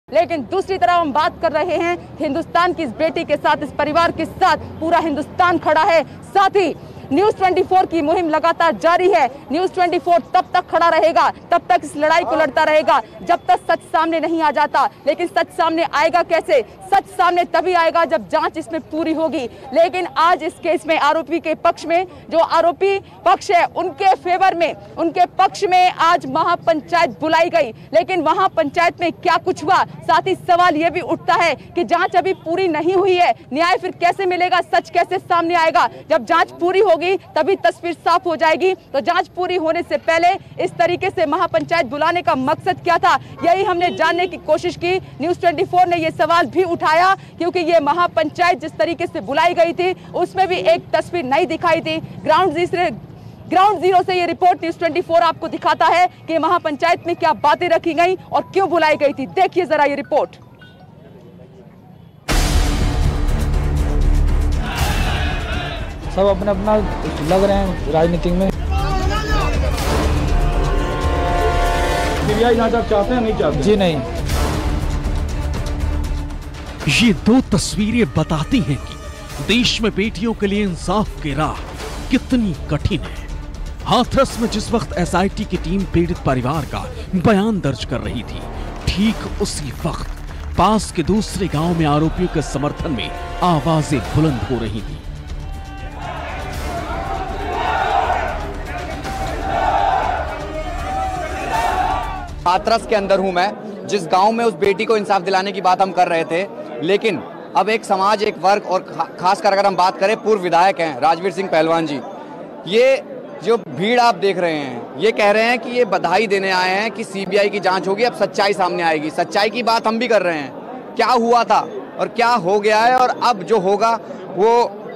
लेकिन दूसरी तरफ हम बात कर रहे हैं हिंदुस्तान की इस बेटी के साथ, इस परिवार के साथ पूरा हिंदुस्तान खड़ा है। साथ ही न्यूज़ 24 की मुहिम लगातार जारी है। न्यूज़ 24 तब तक खड़ा रहेगा, तब तक इस लड़ाई को लड़ता रहेगा जब तक सच सामने नहीं आ जाता। लेकिन सच सामने आएगा कैसे? सच सामने तभी आएगा जब जांच इसमें पूरी होगी। लेकिन आज इस केस में आरोपी के पक्ष में, जो आरोपी पक्ष है उनके फेवर में, उनके पक्ष में आज महापंचायत बुलाई गई। लेकिन वहां पंचायत में क्या कुछ हुआ? साथ ही सवाल यह भी उठता है कि जांच अभी पूरी नहीं हुई है, न्याय फिर कैसे मिलेगा, सच कैसे सामने आएगा? जब जांच पूरी होगी तभी तस्वीर साफ हो जाएगी। तो जांच पूरी होने से पहले इस तरीके से महापंचायत बुलाने का मकसद क्या था, यही हमने जानने की कोशिश की। न्यूज़ 24 ने यह सवाल भी उठाया क्योंकि ये महापंचायत जिस तरीके से बुलाई गई थी उसमें भी एक तस्वीर नहीं दिखाई थी। ग्राउंड जीरो से ये रिपोर्ट न्यूज़ 24 आपको दिखाता है कि महापंचायत में क्या बातें रखी गई और क्यों बुलाई गई थी। देखिए जरा ये रिपोर्ट। सब अपना अपना लग रहे हैं राजनीति में। सीबीआई जांच आप चाहते हैं, नहीं चाहते? जी नहीं। ये दो तस्वीरें बताती हैं कि देश में बेटियों के लिए इंसाफ की राह कितनी कठिन है। हाथरस में जिस वक्त एसआईटी की टीम पीड़ित परिवार का बयान दर्ज कर रही थी, ठीक उसी वक्त पास के दूसरे गांव में आरोपियों के समर्थन में आवाजें बुलंद हो रही थी। हाथरस के अंदर हूं मैं, जिस गांव में उस बेटी को इंसाफ दिलाने की बात हम कर रहे थे। लेकिन अब एक समाज, एक वर्ग और खासकर अगर हम बात करें, पूर्व विधायक हैं राजवीर सिंह पहलवान जी, ये जो भीड़ आप देख रहे हैं, ये कह रहे हैं कि ये बधाई देने आए हैं कि सीबीआई की जांच होगी, अब सच्चाई सामने आएगी। सच्चाई की बात हम भी कर रहे हैं, क्या हुआ था और क्या हो गया है और अब जो होगा वो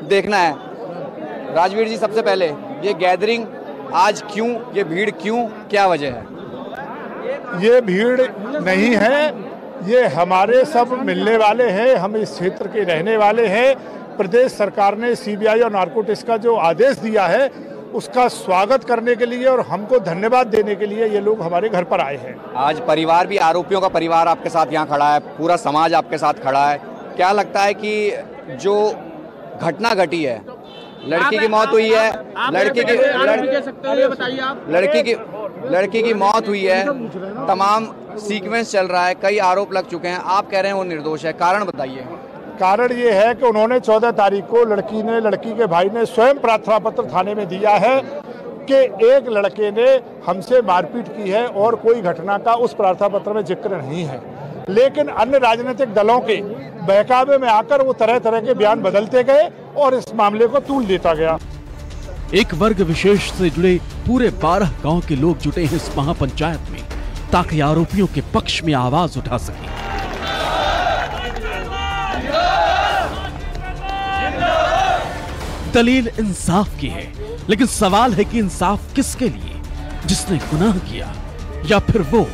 देखना है। राजवीर जी, सबसे पहले ये गैदरिंग आज क्यों, ये भीड़ क्यों, क्या वजह है? ये भीड़ नहीं है, ये हमारे सब मिलने वाले हैं, हम इस क्षेत्र के रहने वाले हैं। प्रदेश सरकार ने सीबीआई और नारकोटिक्स का जो आदेश दिया है उसका स्वागत करने के लिए और हमको धन्यवाद देने के लिए ये लोग हमारे घर पर आए हैं। आज परिवार भी, आरोपियों का परिवार आपके साथ यहाँ खड़ा है, पूरा समाज आपके साथ खड़ा है। क्या लगता है कि जो घटना घटी है, लड़की की मौत हुई है, लड़की की मौत हुई है, तमाम सीक्वेंस चल रहा है, कई आरोप लग चुके हैं, आप कह रहे हैं वो निर्दोष है, कारण बताइए। कारण ये है कि उन्होंने 14 तारीख को लड़की के भाई ने स्वयं प्रार्थना पत्र थाने में दिया है कि एक लड़के ने हमसे मारपीट की है और कोई घटना का उस प्रार्थना पत्र में जिक्र नहीं है। लेकिन अन्य राजनीतिक दलों के बहकावे में आकर वो तरह तरह के बयान बदलते गए और इस मामले को तूल देता गया। एक वर्ग विशेष से जुड़े पूरे 12 गांव के लोग जुटे हैं इस महापंचायत में ताकि आरोपियों के पक्ष में आवाज उठा सके। दलील इंसाफ की है, लेकिन सवाल है कि इंसाफ किसके लिए? जिसने गुनाह किया या फिर वो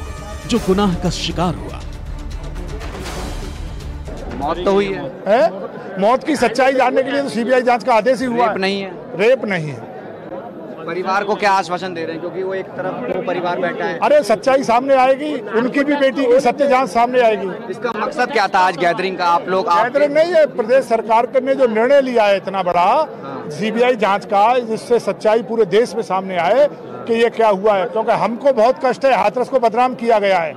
जो गुनाह का शिकार हुआ? मौत तो हुई है? मौत की सच्चाई जानने के लिए तो सीबीआई जांच का आदेश ही हुआ। रेप नहीं है? रेप नहीं है। परिवार को क्या आश्वासन दे रहे हैं, क्योंकि वो एक तरफ वो परिवार बैठा है? अरे सच्चाई सामने आएगी, उनकी भी बेटी की सत्य जांच सामने आएगी। इसका मकसद क्या था आज गैदरिंग का? आप लोग गैदरिंग नहीं है, प्रदेश सरकार ने जो निर्णय लिया है इतना बड़ा सीबीआई जांच का, जिससे सच्चाई पूरे देश में सामने आए कि ये क्या हुआ है। क्योंकि हमको बहुत कष्ट है, हाथरस को बदनाम किया गया है,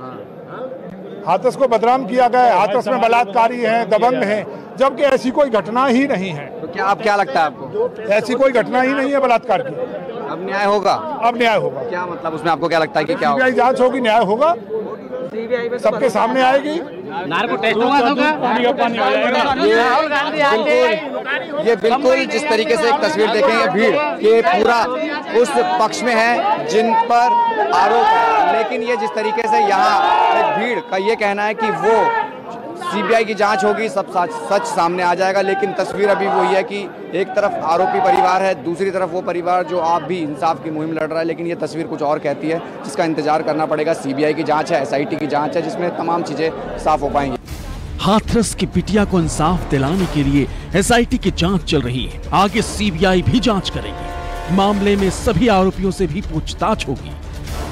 हाथरस को बदनाम किया गया है, हाथरस में बलात्कारी हैं, दबंग हैं, जबकि ऐसी कोई घटना ही नहीं है। तो क्या लगता है आपको? ऐसी कोई घटना ही नहीं है बलात्कार की। अब न्याय होगा? अब न्याय होगा। क्या मतलब उसमें आपको क्या लगता है कि क्या होगा? सीबीआई जांच होगी, न्याय होगा, सबके सामने आएगी। ये बिल्कुल जिस तरीके से एक तस्वीर देखेंगे भीड़ के पूरा उस पक्ष में है जिन पर आरोप है, लेकिन ये जिस तरीके से यहाँ एक भीड़ का ये कहना है कि वो सीबीआई की जांच होगी, सब सच सामने आ जाएगा। लेकिन तस्वीर अभी वही है कि एक तरफ आरोपी परिवार है, दूसरी तरफ वो परिवार जो आप भी इंसाफ की मुहिम लड़ रहा है। लेकिन ये तस्वीर कुछ और कहती है, जिसका इंतजार करना पड़ेगा। सीबीआई की जांच है, एसआईटी की जांच है, जिसमें तमाम चीजें साफ हो पाएंगी। हाथरस की बिटिया को इंसाफ दिलाने के लिए एसआईटी की जांच चल रही है, आगे सीबीआई भी जांच करेगी। मामले में सभी आरोपियों से भी पूछताछ होगी,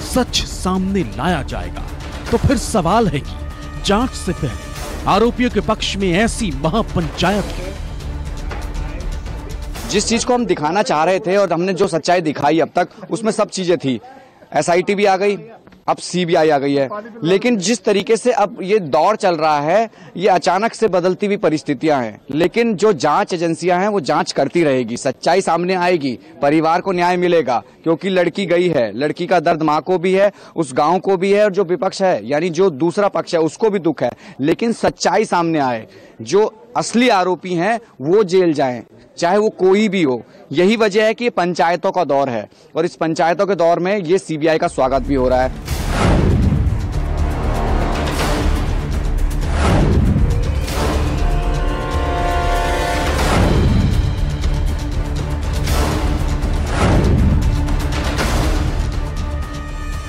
सच सामने लाया जाएगा। तो फिर सवाल है कि जांच से पहले आरोपियों के पक्ष में ऐसी महापंचायत की। जिस चीज को हम दिखाना चाह रहे थे और हमने जो सच्चाई दिखाई अब तक, उसमें सब चीजें थी। SIT भी आ गई, अब CBI आ गई है, लेकिन जिस तरीके से अब ये दौर चल रहा है, ये अचानक से बदलती हुई परिस्थितियां हैं। लेकिन जो जांच एजेंसियां हैं वो जांच करती रहेगी, सच्चाई सामने आएगी, परिवार को न्याय मिलेगा, क्योंकि लड़की गई है, लड़की का दर्द माँ को भी है, उस गांव को भी है, और जो विपक्ष है यानी जो दूसरा पक्ष है उसको भी दुख है। लेकिन सच्चाई सामने आए, जो असली आरोपी हैं वो जेल जाएं, चाहे वो कोई भी हो। यही वजह है कि ये पंचायतों का दौर है, और इस पंचायतों के दौर में ये CBI का स्वागत भी हो रहा है।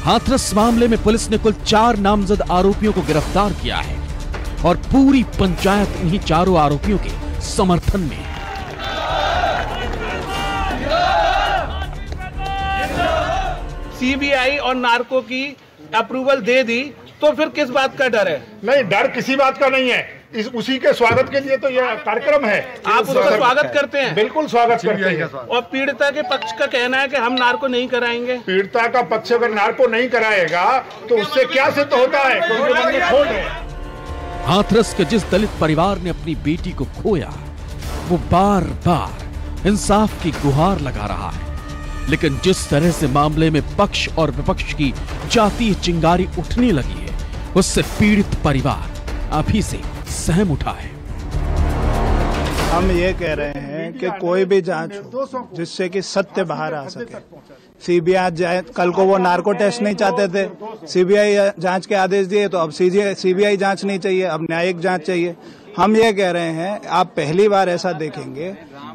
हाथरस मामले में पुलिस ने कुल 4 नामजद आरोपियों को गिरफ्तार किया है और पूरी पंचायत इन्हीं चारों आरोपियों के समर्थन में है। CBI और नार्को की अप्रूवल दे दी तो फिर किस बात का डर है? नहीं, डर किसी बात का नहीं है। उसी के स्वागत के लिए तो यह कार्यक्रम है। आप उसका स्वागत करते हैं? बिल्कुल स्वागत करते हैं। और पीड़िता के पक्ष का कहना है कि हम नार्को नहीं कराएंगे। पीड़िता का पक्ष अगर नार्को नहीं कराएगा तो उससे क्या सिद्ध होता है? क्योंकि मन में खोट है। हाथरस के जिस दलित परिवार ने अपनी बेटी को खोया, वो बार बार इंसाफ की गुहार लगा रहा है, लेकिन जिस तरह से मामले में पक्ष और विपक्ष की जातीय चिंगारी उठने लगी है, उससे पीड़ित परिवार अभी से सहम उठा है। हम ये कह रहे हैं कि कोई भी जांच हो जिससे कि सत्य बाहर आ सके। CBI जाए, कल को वो नार्को टेस्ट नहीं चाहते थे, CBI जांच के आदेश दिए, तो अब CBI जांच नहीं चाहिए, अब न्यायिक जांच चाहिए। हम ये कह रहे हैं, आप पहली बार ऐसा देखेंगे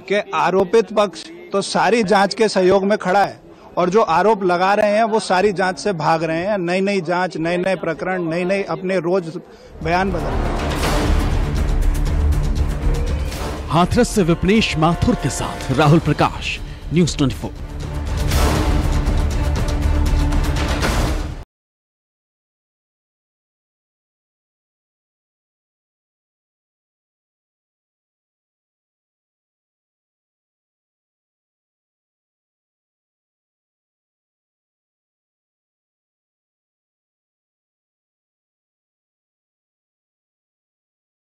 कि आरोपित पक्ष तो सारी जांच के सहयोग में खड़ा है, और जो आरोप लगा रहे हैं वो सारी जांच से भाग रहे हैं। नई नई जांच, नए नए प्रकरण, नई नई अपने रोज बयान बदल रहे हैं। हाथरस से विपनेश माथुर के साथ राहुल प्रकाश, न्यूज़ 24।